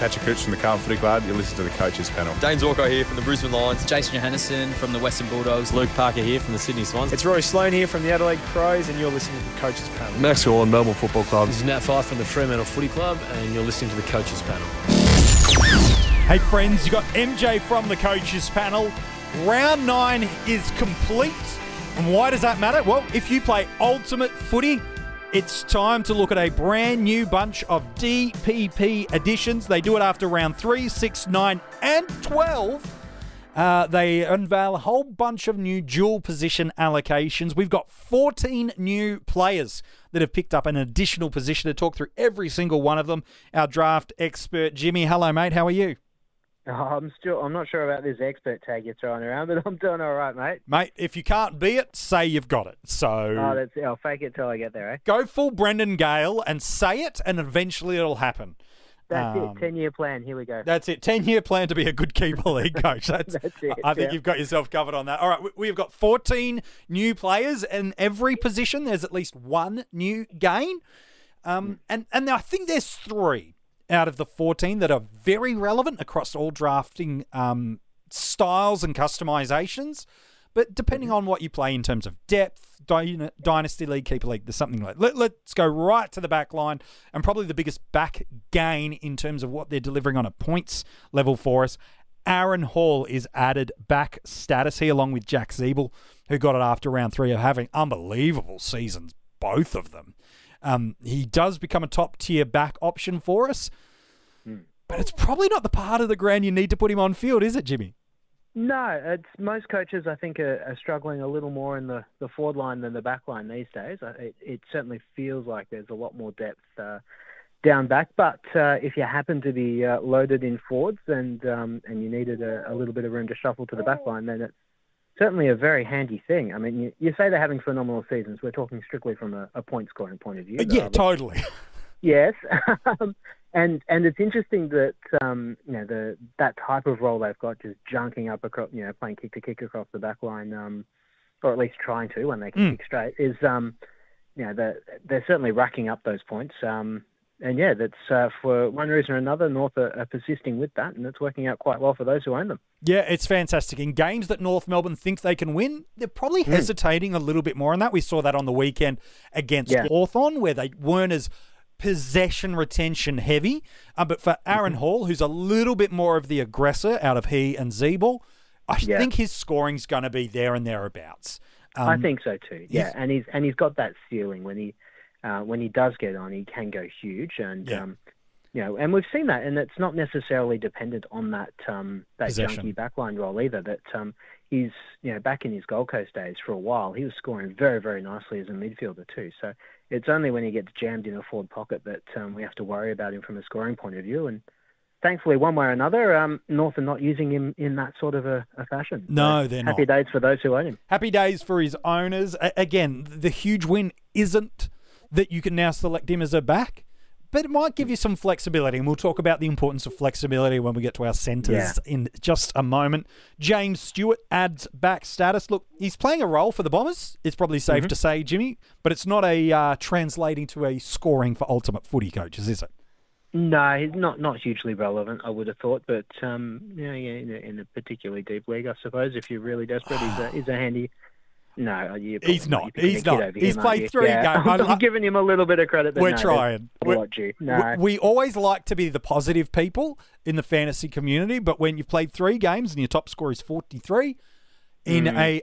Patrick Cooch from the Carlton Footy Club. You listen to the Coaches Panel. James Walker here from the Brisbane Lions. Jason Johannesson from the Western Bulldogs. Luke Parker here from the Sydney Swans. It's Rory Sloane here from the Adelaide Crows, and you're listening to the Coaches Panel. Max Gorn, Melbourne Football Club. This is Nat Fyfe from the Fremantle Footy Club, and you're listening to the Coaches Panel. Hey friends, you got MJ from the Coaches Panel. Round 9 is complete. And why does that matter? Well, if you play Ultimate Footy, it's time to look at a brand new bunch of DPP editions. They do it after round 3, 6, 9 and 12. They unveil a whole bunch of new dual position allocations. We've got 14 new players that have picked up an additional position. To talk through every single one of them, our draft expert, Jimmy. Hello, mate. How are you? I'm not sure about this expert tag you're throwing around, but I'm doing all right, mate. Mate, if you can't be it, say you've got it. So I'll fake it till I get there, eh? Go full Brendan Gale and say it, and eventually it'll happen. That's it. 10-year plan. Here we go. That's it. 10-year plan to be a good keeper league coach. That's it. I think you've got yourself covered on that. All right, we've got 14 new players, and every position there's at least one new gain. And I think there's 3 out of the 14 that are very relevant across all drafting styles and customizations. But depending on what you play in terms of depth, Dynasty League, Keeper League, there's something like let's go right to the back line, and probably the biggest back gain in terms of what they're delivering on a points level for us. Aaron Hall is added back status. He, along with Jack Zeeble, who got it after round 3, are having unbelievable seasons, both of them. He does become a top-tier back option for us, but it's probably not the part of the ground you need to put him on field, is it, Jimmy? No, most coaches, I think, are struggling a little more in the forward line than the back line these days. It certainly feels like there's a lot more depth down back, but if you happen to be loaded in forwards and you needed a little bit of room to shuffle to the back line, then it's certainly a very handy thing. I mean, you say they're having phenomenal seasons. We're talking strictly from a point scoring point of view. Yeah, totally. Yes, and it's interesting that that type of role they've got, just junking up across, playing kick to kick across the back line, or at least trying to when they can kick straight, is they're certainly racking up those points. And yeah, that's for one reason or another, North are persisting with that, and it's working out quite well for those who own them. Yeah, it's fantastic. In games that North Melbourne think they can win, they're probably hesitating a little bit more on that. We saw that on the weekend against Hawthorn, where they weren't as possession retention heavy. But for Aaron Hall, who's a little bit more of the aggressor out of he and Zeeble, I think his scoring's going to be there and thereabouts. I think so too. Yeah, and he's got that ceiling when he does get on, he can go huge, and and we've seen that, and it's not necessarily dependent on that junky backline role either. That he's back in his Gold Coast days for a while, he was scoring very, very nicely as a midfielder too. So it's only when he gets jammed in a forward pocket that we have to worry about him from a scoring point of view. And thankfully, one way or another, North are not using him in that sort of a fashion. No, so they're not. Happy days for those who own him. Happy days for his owners. Again, the huge win isn't that you can now select him as a back, but it might give you some flexibility, and we'll talk about the importance of flexibility when we get to our centres in just a moment. James Stewart adds back status. Look, he's playing a role for the Bombers, it's probably safe to say, Jimmy, but it's not a translating to a scoring for Ultimate Footy coaches, is it? No, he's not hugely relevant, I would have thought, but in a particularly deep league, I suppose, if you're really desperate, he's a handy... No, he's not. He's not. He's played 3 games. I'm giving him a little bit of credit. But we're trying. No. We always like to be the positive people in the fantasy community, but when you've played 3 games and your top score is 43 in a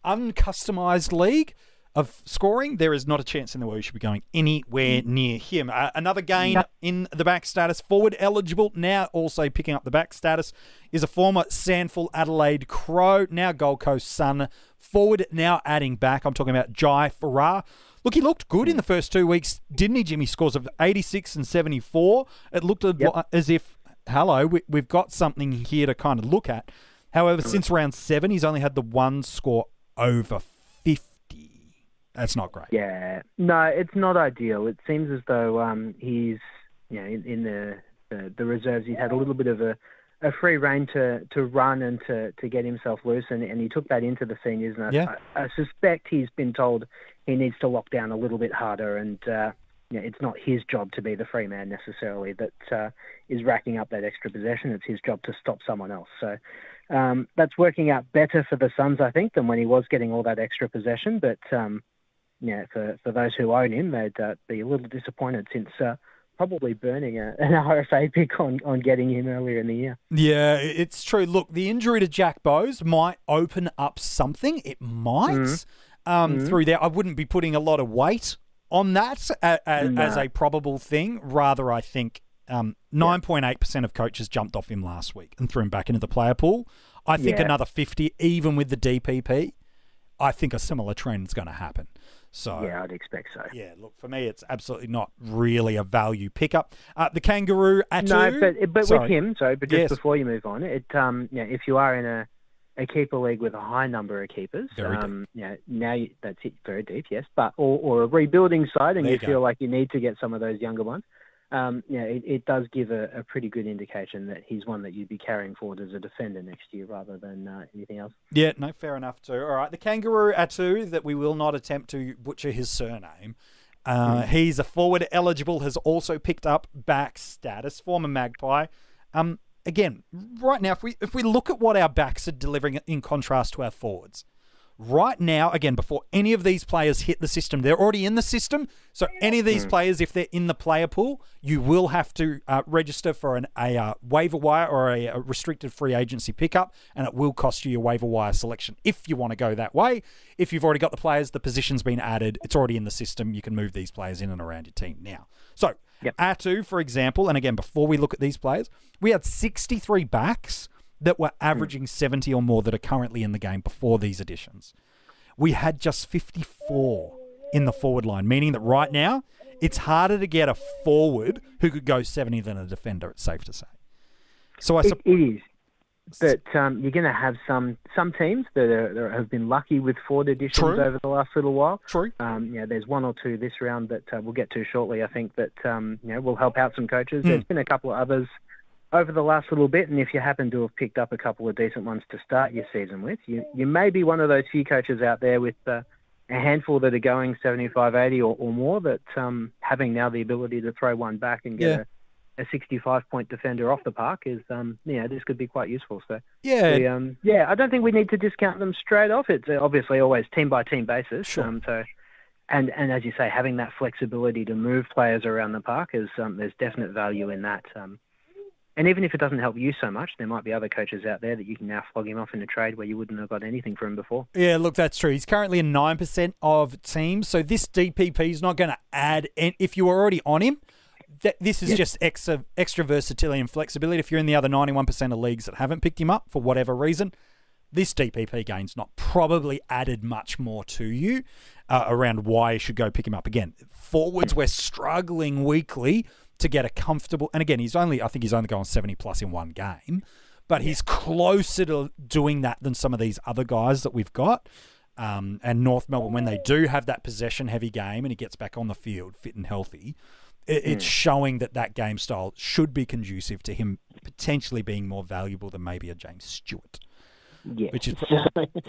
uncustomized league of scoring, there is not a chance in the world you should be going anywhere near him. Another gain in the back status, forward eligible, now also picking up the back status, is a former Sandful Adelaide Crow, now Gold Coast Sun forward, now adding back. I'm talking about Jai Farrar. Look, he looked good in the first 2 weeks, didn't he, Jimmy? Scores of 86 and 74. It looked as if, we've got something here to kind of look at. However, since round 7, he's only had the one score over 50. That's not great. Yeah. No, it's not ideal. It seems as though he's, in the reserves, he's had a little bit of a free rein to run and to get himself loose, and he took that into the seniors. And I suspect he's been told he needs to lock down a little bit harder, and it's not his job to be the free man necessarily that is racking up that extra possession. It's his job to stop someone else. So that's working out better for the Suns, I think, than when he was getting all that extra possession. But for those who own him, they'd be a little disappointed since probably burning an RFA pick on getting him earlier in the year. Yeah, it's true. Look, the injury to Jack Bowes might open up something. It might through there. I wouldn't be putting a lot of weight on that as a probable thing. Rather, I think 9.8% of coaches jumped off him last week and threw him back into the player pool. I think another 50, even with the DPP, I think a similar trend is going to happen. So yeah, I'd expect so. Yeah, look, for me, it's absolutely not really a value pickup. The Kangaroo Atu. No, but with him, before you move on, if you are in a keeper league with a high number of keepers, that's it, very deep, yes, but or a rebuilding side, and you feel like you need to get some of those younger ones. It does give a pretty good indication that he's one that you'd be carrying forward as a defender next year rather than anything else. Yeah, no, fair enough too. All right, the Kangaroo Atu, that we will not attempt to butcher his surname. He's a forward eligible, has also picked up back status, former Magpie. Again, right now, if we look at what our backs are delivering in contrast to our forwards, right now, again, before any of these players hit the system, they're already in the system. So any of these players, if they're in the player pool, you will have to register for a waiver wire or a restricted free agency pickup, and it will cost you your waiver wire selection if you want to go that way. If you've already got the players, the position's been added, it's already in the system, you can move these players in and around your team now. So Atu, for example, and again, before we look at these players, we had 63 backs that were averaging 70 or more that are currently in the game before these additions. We had just 54 in the forward line, meaning that right now it's harder to get a forward who could go 70 than a defender, it's safe to say. So it is. But you're going to have some teams that have been lucky with forward additions over the last little while. True. There's one or two this round that we'll get to shortly, I think, that will help out some coaches. There's been a couple of others over the last little bit, and if you happen to have picked up a couple of decent ones to start your season with, you may be one of those few coaches out there with a handful that are going 75, 80 or more that having now the ability to throw one back and get a 65-point defender off the park is, this could be quite useful. So I don't think we need to discount them straight off. It's obviously always team-by-team basis. Sure. And as you say, having that flexibility to move players around the park is there's definite value in that. And even if it doesn't help you so much, there might be other coaches out there that you can now flog him off in a trade where you wouldn't have got anything for him before. Yeah, look, that's true. He's currently in 9% of teams, so this DPP is not going to add... If you were already on him, this is just extra versatility and flexibility. If you're in the other 91% of leagues that haven't picked him up for whatever reason, this DPP gain's not probably added much more to you around why you should go pick him up. Again, forwards, we're struggling weekly to get a comfortable, and again, I think he's only going 70 plus in one game, but he's closer to doing that than some of these other guys that we've got. And North Melbourne, when they do have that possession-heavy game and he gets back on the field fit and healthy, it's showing that game style should be conducive to him potentially being more valuable than maybe a James Stewart. Yeah. Which is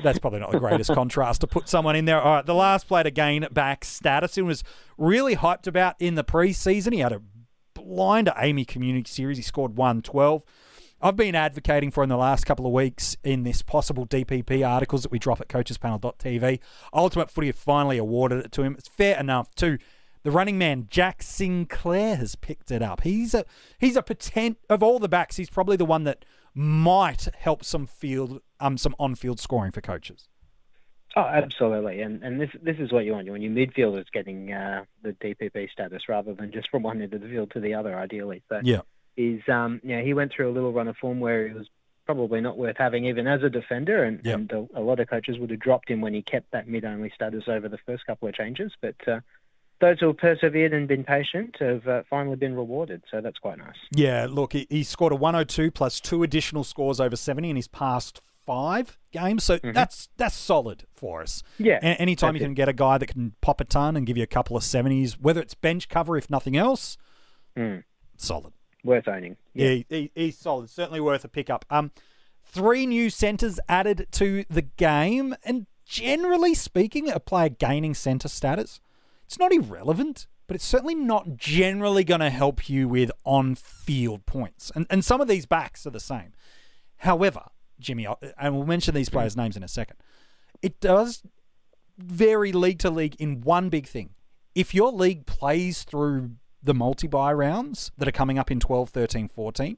that's probably not the greatest contrast to put someone in there. All right, the last player to gain back status, and was really hyped about in the preseason. He had a blinder Amy Community Series. He scored 112. I've been advocating for in the last couple of weeks in this possible DPP articles that we drop at coachespanel.tv. Ultimate Footy have finally awarded it to him. It's fair enough too. The running man, Jack Sinclair, has picked it up. He's a of all the backs, he's probably the one that might help some on-field scoring for coaches. Oh, absolutely. And this is what you want. You want your midfielders getting the DPP status rather than just from one end of the field to the other, ideally. So he went through a little run of form where he was probably not worth having even as a defender, and a lot of coaches would have dropped him when he kept that mid-only status over the first couple of changes. But those who have persevered and been patient have finally been rewarded, so that's quite nice. Yeah, look, he scored a 102 plus 2 additional scores over 70 in his past 5 games, so that's solid for us. Yeah. Anytime you can get a guy that can pop a ton and give you a couple of 70s, whether it's bench cover, if nothing else, solid. Worth owning. Yeah, he's solid. Certainly worth a pickup. 3 new centres added to the game, and generally speaking, a player gaining centre status, it's not irrelevant but it's certainly not generally going to help you with on-field points. And some of these backs are the same. However, Jimmy, and we'll mention these players' names in a second, it does vary league to league in one big thing. If your league plays through the multi-buy rounds that are coming up in 12, 13, 14,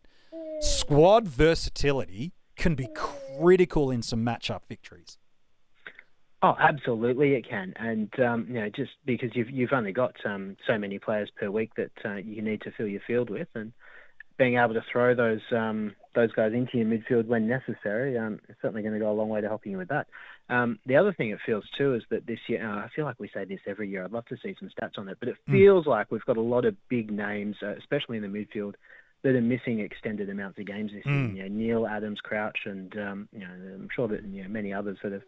squad versatility can be critical in some matchup victories. Oh, absolutely, it can, and just because you've only got so many players per week that you need to fill your field with, and being able to throw those guys into your midfield when necessary is certainly going to go a long way to helping you with that. The other thing it feels too is that this year, I feel like we say this every year. I'd love to see some stats on it, but it feels like we've got a lot of big names, especially in the midfield, that are missing extended amounts of games this year. Neil, Adams, Crouch, and I'm sure that many others that have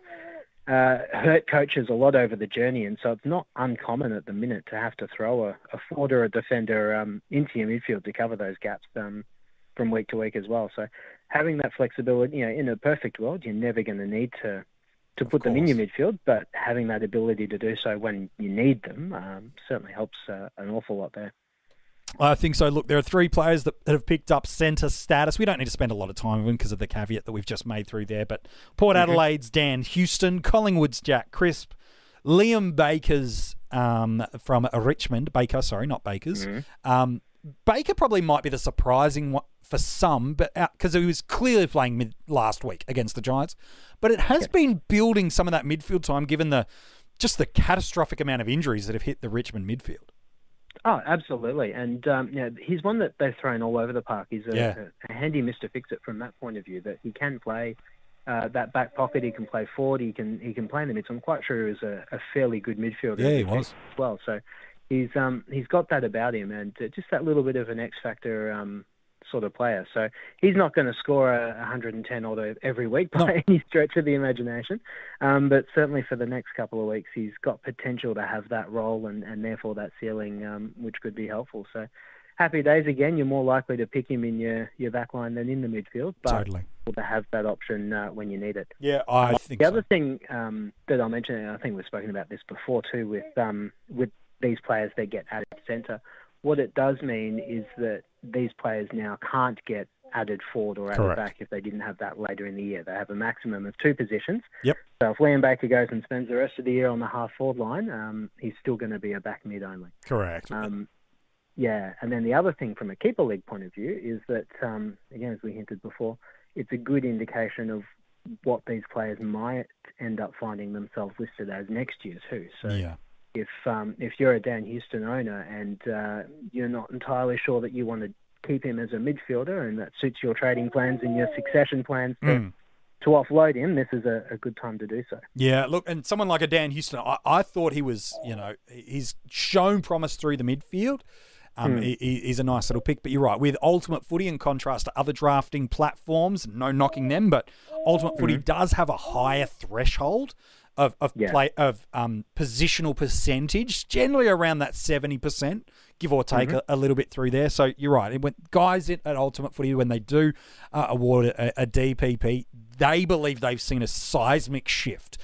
hurt coaches a lot over the journey, and so it's not uncommon at the minute to have to throw a forward or a defender into your midfield to cover those gaps from week to week as well. So having that flexibility, in a perfect world, you're never going to need to put them in your midfield, but having that ability to do so when you need them certainly helps an awful lot there. I think so. Look, there are three players that have picked up centre status. We don't need to spend a lot of time on them because of the caveat that we've just made through there. But Port Adelaide's Dan Houston, Collingwood's Jack Crisp, Liam Baker's from Richmond. Baker, sorry, not Baker's. Baker probably might be the surprising one for some, but because he was clearly playing last week against the Giants. But it has been building some of that midfield time given the catastrophic amount of injuries that have hit the Richmond midfield. Oh, absolutely. And he's one that they've thrown all over the park. He's a handy Mr. Fix-It from that point of view, that he can play that back pocket. He can play forward. He can play in the mid. So I'm quite sure he was a fairly good midfielder. Yeah, he was. As well. So he's got that about him, and just that little bit of an X factor sort of player. So he's not going to score 110 odd every week by any stretch of the imagination. But certainly for the next couple of weeks, he's got potential to have that role and therefore that ceiling, which could be helpful. So happy days again. You're more likely to pick him in your back line than in the midfield, but totally to have that option when you need it. Yeah, I think the other thing that I'll mention, and I think we've spoken about this before too, with these players that get added centre, what it does mean is that these players now can't get added forward or added back if they didn't have that later in the year. They have a maximum of 2 positions. Yep. So if Liam Baker goes and spends the rest of the year on the half-forward line, he's still going to be a back mid only. Correct. Yeah, and then the other thing from a keeper league point of view is that, again, as we hinted before, it's a good indication of what these players might end up finding themselves listed as next year too. So if you're a Dan Houston owner and you're not entirely sure that you want to keep him as a midfielder and that suits your trading plans and your succession plans to offload him, this is a good time to do so. Yeah, look, and someone like a Dan Houston, I thought he was, he's shown promise through the midfield. He's a nice little pick, but you're right. With Ultimate Footy, in contrast to other drafting platforms, no knocking them, but Ultimate Footy does have a higher threshold of positional percentage, generally around that 70%, give or take a little bit through there. So you're right. When guys at Ultimate Footy, when they do award a DPP, they believe they've seen a seismic shift,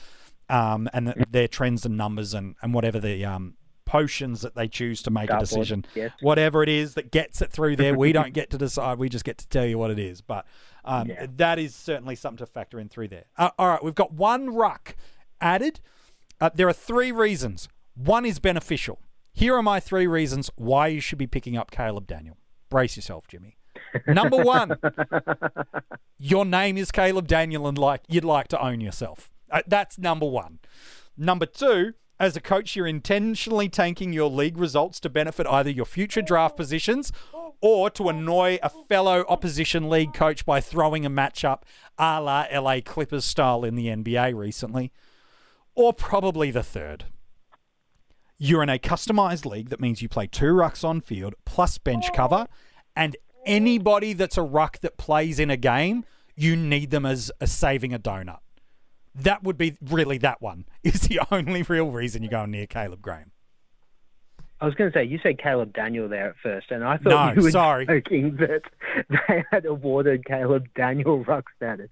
and that their trends and numbers and whatever the potions that they choose to make a decision, whatever it is that gets it through there, we don't get to decide. We just get to tell you what it is. But that is certainly something to factor in through there. All right, we've got one ruck added. There are 3 reasons. One is beneficial. Here are my 3 reasons why you should be picking up Caleb Daniel. Brace yourself, Jimmy. Number 1, your name is Caleb Daniel and you'd like to own yourself. That's number 1. Number 2, as a coach, you're intentionally tanking your league results to benefit either your future draft positions or to annoy a fellow opposition league coach by throwing a matchup a la LA Clippers style in the NBA recently. Or probably the 3rd. You're in a customized league that means you play 2 rucks on field plus bench cover, and anybody that's a ruck that plays in a game, you need them as saving a donut. That would be really that one is the only real reason you're going near Caleb Graham. I was going to say, you said Caleb Daniel there at first, and I thought you were joking that they had awarded Caleb Daniel ruck status.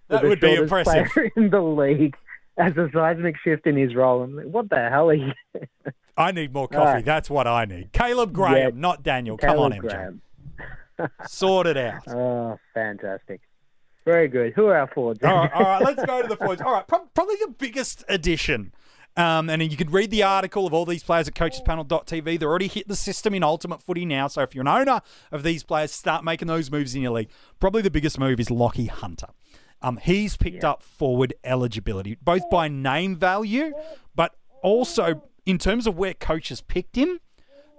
That would be impressive. Player in the league as a seismic shift in his role. I'm like, what the hell are you? I need more coffee. Right. That's what I need. Caleb Graham, not Daniel. Come on, MJ. Graham. Sort it out. Oh, fantastic. Very good. Who are our forwards? All right, let's go to the forwards. All right, probably the biggest addition. And you can read the article of all these players at coachespanel.tv. They're already hit the system in Ultimate Footy now. So if you're an owner of these players, start making those moves in your league. Probably the biggest move is Lachie Hunter. He's picked up forward eligibility, both by name value, but also in terms of where coaches picked him.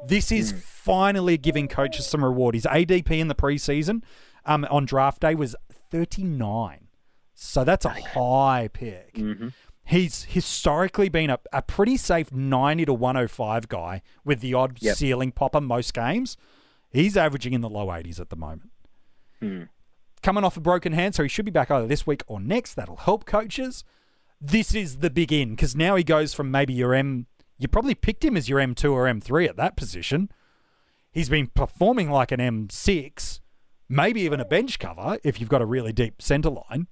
This is finally giving coaches some reward. His ADP in the preseason on draft day was 39. So that's a high pick. Mm-hmm. He's historically been a pretty safe 90 to 105 guy with the odd ceiling popper most games. He's averaging in the low 80s at the moment. Coming off a broken hand, so he should be back either this week or next. That'll help coaches. This is the big in, because now he goes from maybe your you probably picked him as your M2 or M3 at that position. He's been performing like an M6, maybe even a bench cover if you've got a really deep centre line.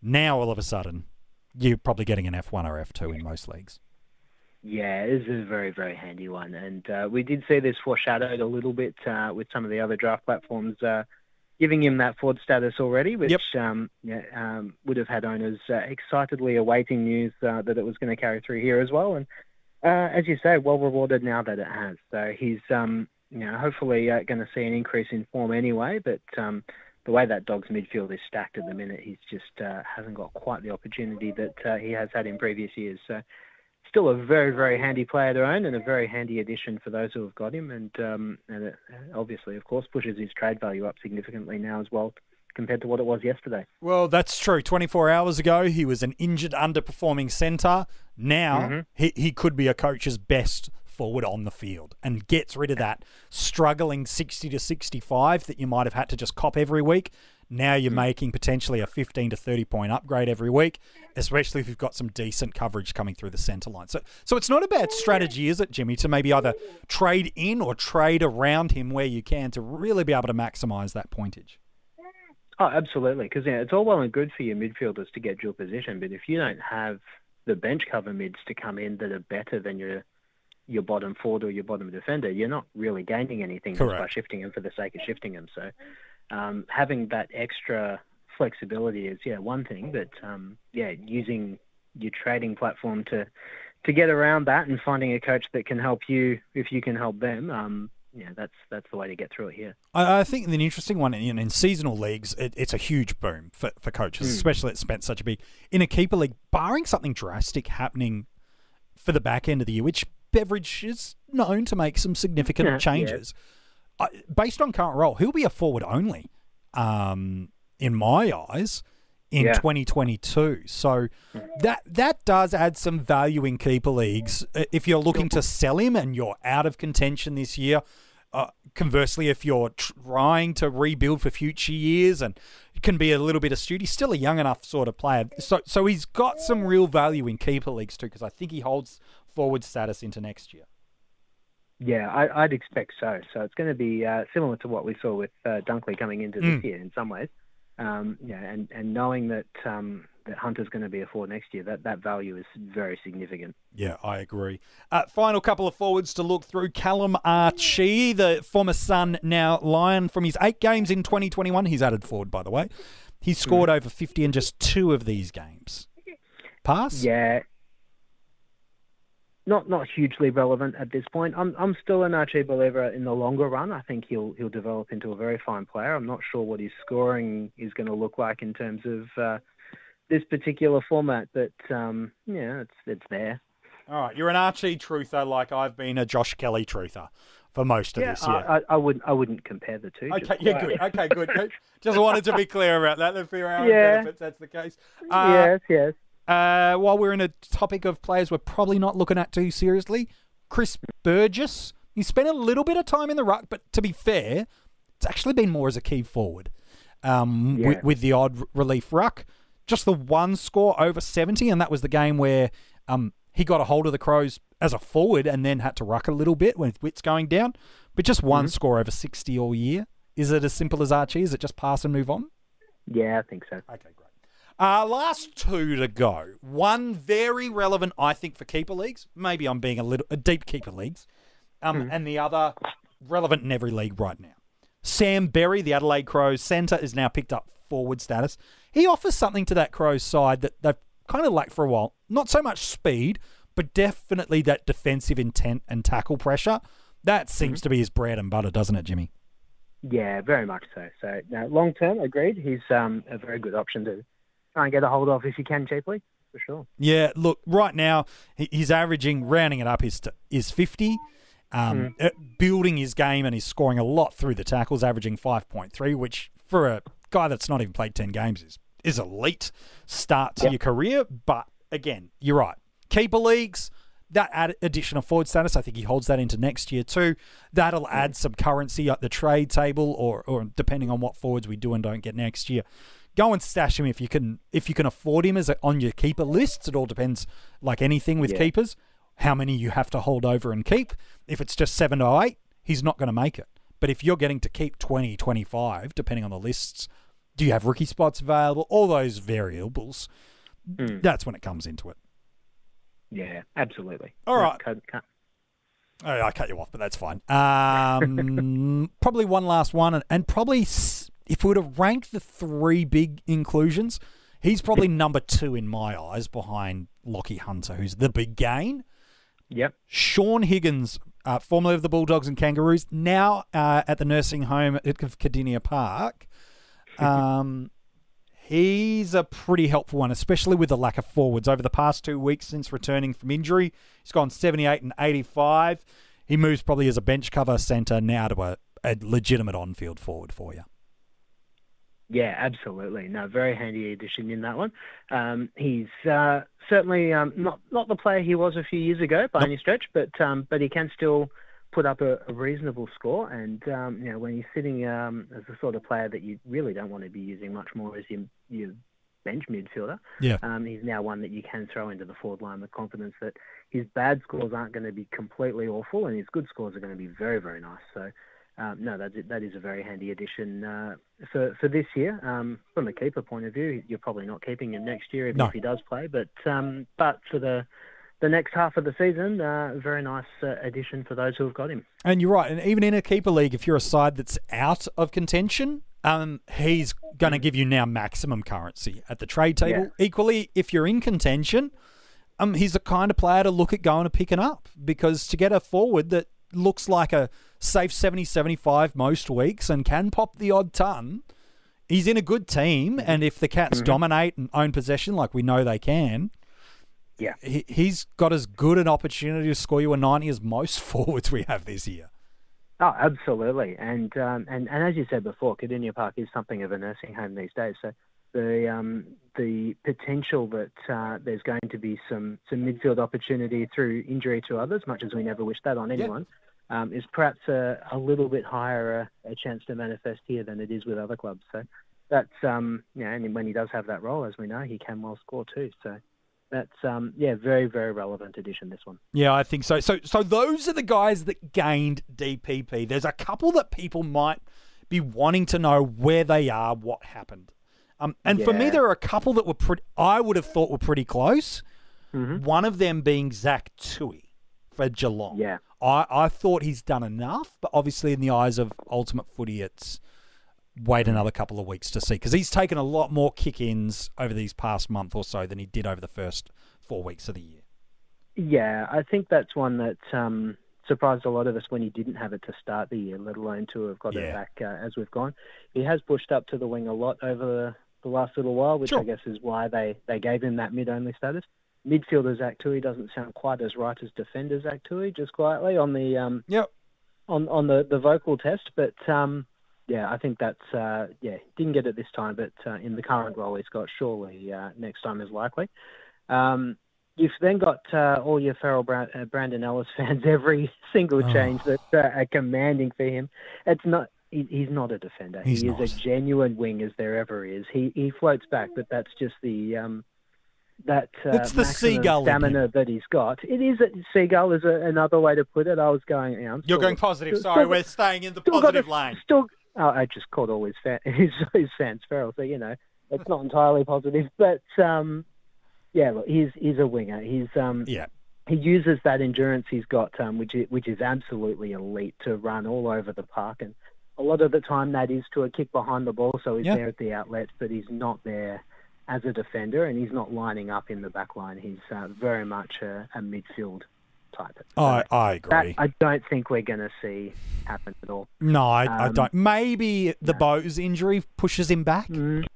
Now, all of a sudden, you're probably getting an F1 or F2 in most leagues. Yeah, this is a very, very handy one. And we did see this foreshadowed a little bit with some of the other draft platforms giving him that forward status already, which would have had owners excitedly awaiting news that it was going to carry through here as well. And as you say, well rewarded now that it has. So he's hopefully going to see an increase in form anyway, but the way that Dogs midfield is stacked at the minute, he's just hasn't got quite the opportunity that he has had in previous years. So still a very, very handy player to own and a very handy addition for those who have got him. And it obviously, of course, pushes his trade value up significantly now as well compared to what it was yesterday. Well, that's true. 24 hours ago, he was an injured, underperforming centre. Now, he could be a coach's best forward on the field and gets rid of that struggling 60 to 65 that you might have had to just cop every week. Now you're making potentially a 15 to 30 point upgrade every week, especially if you've got some decent coverage coming through the centre line. So it's not a bad strategy, is it, Jimmy, to maybe either trade in or trade around him where you can to really be able to maximise that pointage? Oh, absolutely, because it's all well and good for your midfielders to get dual position, but if you don't have the bench cover mids to come in that are better than your bottom forward or your bottom defender, you're not really gaining anything just by shifting them for the sake of shifting them. So having that extra flexibility is one thing, but using your trading platform to get around that and finding a coach that can help you if you can help them, that's the way to get through it here. I think an interesting one in seasonal leagues, it's a huge boom for coaches, especially it's spent such a big in a keeper league, barring something drastic happening for the back end of the year, which Beveridge is known to make some significant changes. Based on current role, he'll be a forward only, in my eyes, in 2022. So that does add some value in keeper leagues. If you're looking to sell him and you're out of contention this year, conversely, if you're trying to rebuild for future years and it can be a little bit astute, he's still a young enough sort of player. So he's got some real value in keeper leagues too, because I think he holds forward status into next year. Yeah, I'd expect so. So it's going to be similar to what we saw with Dunkley coming into this year in some ways. And knowing that Hunter's going to be a forward next year, that value is very significant. Yeah, I agree. Final couple of forwards to look through. Callum Archie, the former Sun, now Lion, from his 8 games in 2021. He's added forward, by the way. He scored over 50 in just 2 of these games. Pass? Yeah. Not hugely relevant at this point. I'm still an Archie believer in the longer run. I think he'll develop into a very fine player. I'm not sure what his scoring is going to look like in terms of this particular format, but it's there. All right, you're an Archie truther, like I've been a Josh Kelly truther for most of this year. I wouldn't compare the two. Okay, good. Okay, good. Just wanted to be clear about that. For our own benefits, that's the case. Yes. While we're in a topic of players we're probably not looking at too seriously, Chris Burgess. He spent a little bit of time in the ruck, but to be fair, it's actually been more as a key forward with the odd relief ruck. Just the one score over 70, and that was the game where he got a hold of the Crows as a forward and then had to ruck a little bit with Wits going down. But just one score over 60 all year. Is it as simple as Archie? Is it just pass and move on? Yeah, I think so. Okay, great. Last two to go. One very relevant, I think, for keeper leagues. Maybe I'm being a deep keeper leagues. And the other relevant in every league right now. Sam Berry, the Adelaide Crows centre, is now picked up forward status. He offers something to that Crows side that they've kind of lacked for a while. Not so much speed, but definitely that defensive intent and tackle pressure. That seems to be his bread and butter, doesn't it, Jimmy? Yeah, very much so. So, long term, agreed. He's a very good option to try and get a hold of if you can cheaply, for sure. Yeah, look, right now, he's averaging, rounding it up, is 50. Building his game, and he's scoring a lot through the tackles, averaging 5.3, which for a guy that's not even played 10 games is elite start to your career. But again, you're right. Keeper leagues, that addition of forward status, I think he holds that into next year too. That'll add some currency at the trade table, or depending on what forwards we do and don't get next year. Go and stash him if you can afford him on your keeper lists. It all depends, like anything with keepers, how many you have to hold over and keep. If it's just 7 to 8, he's not going to make it. But if you're getting to keep 20, 25, depending on the lists, do you have rookie spots available? All those variables, that's when it comes into it. Yeah, absolutely. All right. I cut you off, but that's fine. Probably one last one, and probably if we were to rank the three big inclusions, he's probably number 2 in my eyes behind Lockie Hunter, who's the big gain. Yep. Sean Higgins, formerly of the Bulldogs and Kangaroos, now at the nursing home at Cardinia Park. He's a pretty helpful one, especially with the lack of forwards. Over the past 2 weeks since returning from injury, he's gone 78 and 85. He moves probably as a bench cover centre now to a legitimate on-field forward for you. Yeah, absolutely. No, very handy addition in that one. He's certainly not the player he was a few years ago by any stretch, but he can still put up a reasonable score. And when he's sitting as the sort of player that you really don't want to be using much more as your bench midfielder, he's now one that you can throw into the forward line with confidence that his bad scores aren't going to be completely awful, and his good scores are going to be very, very nice. So. That is a very handy addition for this year. From a keeper point of view, you're probably not keeping him next year even if he does play. But for the next half of the season, very nice addition for those who have got him. And you're right. And even in a keeper league, if you're a side that's out of contention, he's going to give you now maximum currency at the trade table. Yeah. Equally, if you're in contention, he's the kind of player to look at going and picking up, because to get a forward that looks like a safe 70-75 most weeks and can pop the odd ton, he's in a good team, and if the Cats dominate and own possession like we know they can, he's got as good an opportunity to score you a 90 as most forwards we have this year. Oh, absolutely. And as you said before, Cardinia Park is something of a nursing home these days, so the potential that there's going to be some midfield opportunity through injury to others, much as we never wish that on anyone, is perhaps a little bit higher a chance to manifest here than it is with other clubs. So that's and when he does have that role, as we know, he can well score too. So that's very, very relevant addition, this one. Yeah, I think so. So those are the guys that gained DPP. There's a couple that people might be wanting to know where they are, what happened. For me, there are a couple that I would have thought were pretty close. Mm-hmm. One of them being Zach Tui for Geelong. Yeah. I thought he's done enough, but obviously in the eyes of Ultimate Footy, it's wait another couple of weeks to see, because he's taken a lot more kick-ins over these past month or so than he did over the first 4 weeks of the year. Yeah, I think that's one that surprised a lot of us when he didn't have it to start the year, let alone to have got it back as we've gone. He has pushed up to the wing a lot over the last little while, which I guess is why they gave him that mid-only status. Midfielder Zach Tui doesn't sound quite as right as defender Zach Tui, just quietly on the on the vocal test, but I think that's didn't get it this time, but in the current role he's got, surely next time is likely. You've then got all your Farrell Brandon Ellis fans, every single change that are commanding for him. It's not. He's not a defender. He is a genuine wing as there ever is. He floats back, but that's just the it's the seagull stamina that he's got. It is seagull is another way to put it. I was going. You're going positive. Sorry, we're staying in the positive lane. I just called all his fans feral. So it's not entirely positive. But look, he's a winger. He uses that endurance he's got, which is absolutely elite, to run all over the park. And a lot of the time that is to a kick behind the ball, so he's there at the outlets, but he's not there as a defender, and he's not lining up in the back line. He's very much a midfield type. So I agree. I don't think we're going to see happen at all. No, I don't. Maybe the Bose injury pushes him back.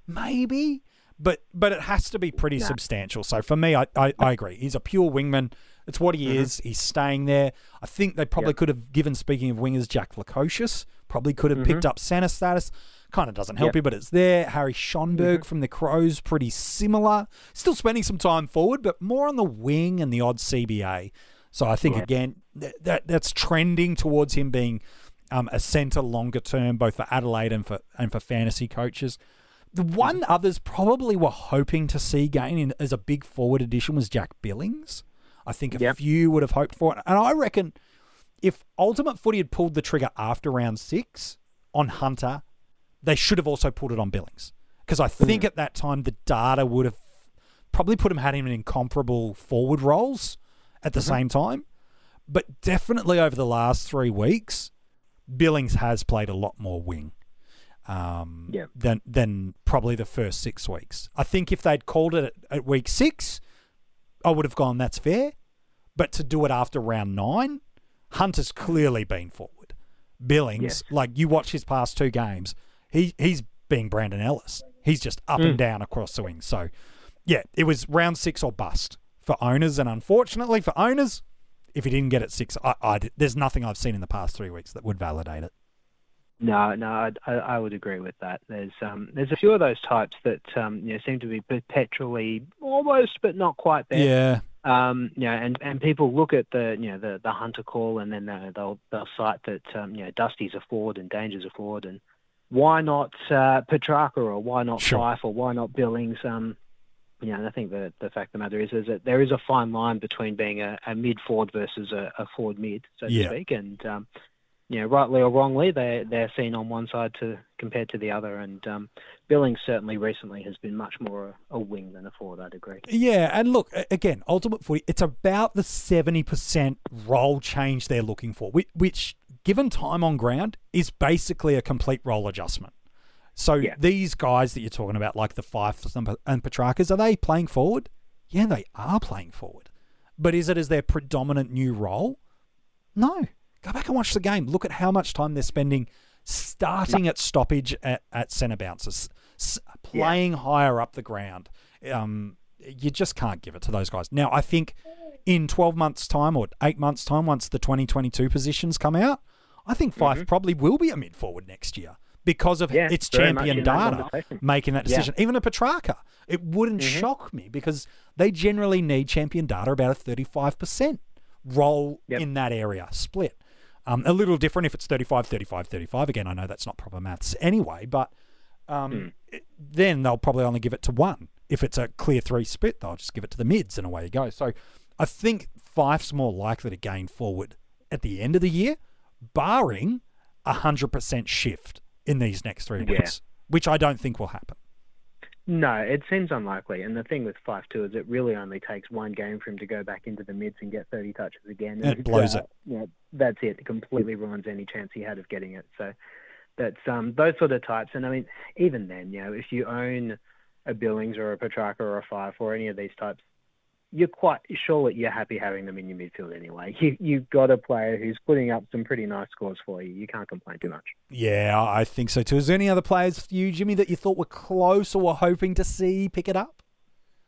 Maybe. But it has to be pretty substantial. So for me, I agree. He's a pure wingman. It's what he is. He's staying there. I think they probably could have given, speaking of wingers, Jack Lukosius, probably could have picked up centre status. Kind of doesn't help you, but it's there. Harry Schonberg from the Crows, pretty similar. Still spending some time forward, but more on the wing and the odd CBA. So I think, again, that's trending towards him being a centre longer term, both for Adelaide and for fantasy coaches. The one others probably were hoping to see gain as a big forward addition was Jack Billings. I think a few would have hoped for it. And I reckon if Ultimate Footy had pulled the trigger after round 6 on Hunter, they should have also pulled it on Billings. Because I think at that time the data would have probably had him in comparable forward roles at the same time. But definitely over the last 3 weeks, Billings has played a lot more wing than probably the first 6 weeks. I think if they'd called it at week 6, I would have gone, that's fair. But to do it after round 9, Hunter's clearly been forward. Billings, like you watch his past 2 games, he's being Brandon Ellis. He's just up and down across the wing. So, it was round 6 or bust for owners. And unfortunately for owners, if he didn't get it 6, there's nothing I've seen in the past 3 weeks that would validate it. No, I would agree with that. There's a few of those types that seem to be perpetually almost, but not quite there. And people look at the Hunter call, and then they'll cite that Dusty's a forward and Danger's a forward, and why not Petrarca, or why not Fife, or why not Billings? And I think the fact of the matter is that there is a fine line between being a mid forward versus a forward mid, so to speak, and rightly or wrongly, they're seen on one side compared to the other. And Billings certainly recently has been much more a wing than a forward, I'd agree. Yeah, and look, again, Ultimate Footy, it's about the 70% role change they're looking for, which, given time on ground, is basically a complete role adjustment. So these guys that you're talking about, like the Fifes and Petrarcas, are they playing forward? Yeah, they are playing forward. But is it as their predominant new role? No. Go back and watch the game. Look at how much time they're spending starting at stoppage at centre bounces, playing higher up the ground. You just can't give it to those guys. Now, I think in 12 months' time or 8 months' time, once the 2022 positions come out, I think Fife probably will be a mid-forward next year because of its champion data making that decision. Even a Petrarca, it wouldn't shock me because they generally need champion data about a 35% role in that area split. A little different if it's 35, 35, 35. Again, I know that's not proper maths anyway, but then they'll probably only give it to one. If it's a clear 3 split, they'll just give it to the mids and away you go. So I think Fife's more likely to gain forward at the end of the year, barring 100% shift in these next 3 weeks, which I don't think will happen. No, it seems unlikely. And the thing with Fife too is it really only takes one game for him to go back into the mids and get 30 touches again. And it blows it. That's it. It completely ruins any chance he had of getting it. So that's those sort of types. And I mean, even then, if you own a Billings or a Petrarca or a Fife or any of these types, you're quite sure that you're happy having them in your midfield anyway. You've got a player who's putting up some pretty nice scores for you. You can't complain too much. Yeah, I think so too. Is there any other players for you, Jimmy, that you thought were close or were hoping to see pick it up?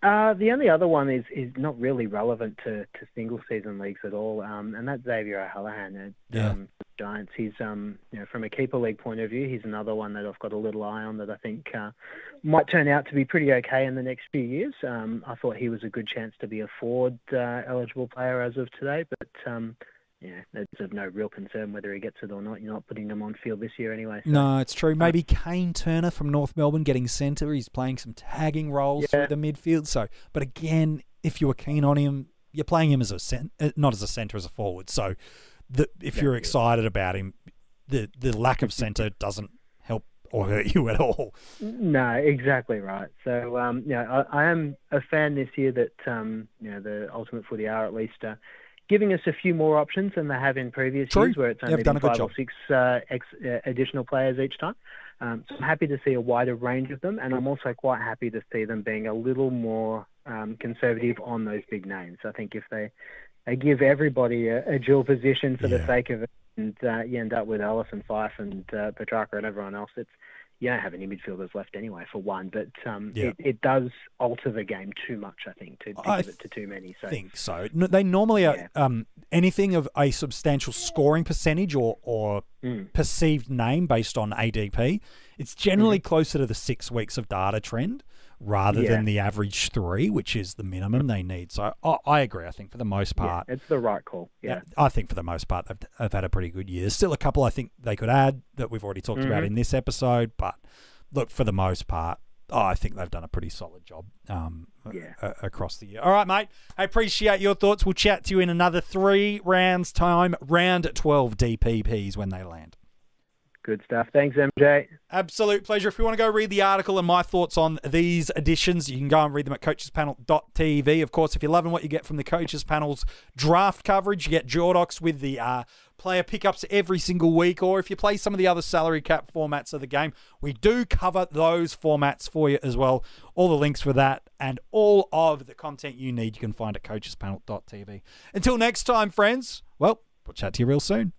The only other one is not really relevant to single season leagues at all, and that's Xavier O'Hallahan at Giants. He's from a keeper league point of view, he's another one that I've got a little eye on that I think might turn out to be pretty okay in the next few years. I thought he was a good chance to be a forward eligible player as of today, but it's of no real concern whether he gets it or not. You're not putting him on field this year anyway. So. No, it's true. Maybe Kane Turner from North Melbourne getting centre. He's playing some tagging roles through the midfield. So, but again, if you were keen on him, you're playing him as not as a centre, as a forward. So, if you're excited about him, the lack of centre doesn't help or hurt you at all. No, exactly right. So, I am a fan this year that, the Ultimate Footy are at least giving us a few more options than they have in previous years, where it's only been 5 or 6 additional players each time. So I'm happy to see a wider range of them, and I'm also quite happy to see them being a little more conservative on those big names. I think if they give everybody a dual position for the sake of it, and you end up with Allison, Fife, and Petrarca and everyone else, you don't have any midfielders left anyway, for one. But it does alter the game too much, I think, to give it to too many. So. I think so. They normally are anything of a substantial scoring percentage or perceived name based on ADP. It's generally closer to the 6 weeks of data trend rather than the average 3, which is the minimum they need. So I agree. I think for the most part... it's the right call. Yeah. I think for the most part they've had a pretty good year. There's still a couple I think they could add that we've already talked about in this episode. But look, for the most part, I think they've done a pretty solid job across the year. All right, mate. I appreciate your thoughts. We'll chat to you in another 3 rounds' time. Round 12 DPPs when they land. Good stuff. Thanks, MJ. Absolute pleasure. If you want to go read the article and my thoughts on these editions, you can go and read them at coachespanel.tv. Of course, if you're loving what you get from the Coaches Panel's draft coverage, you get Jordox with the player pickups every single week, or if you play some of the other salary cap formats of the game, we do cover those formats for you as well. All the links for that and all of the content you need you can find at coachespanel.tv. Until next time, friends, well, we'll chat to you real soon.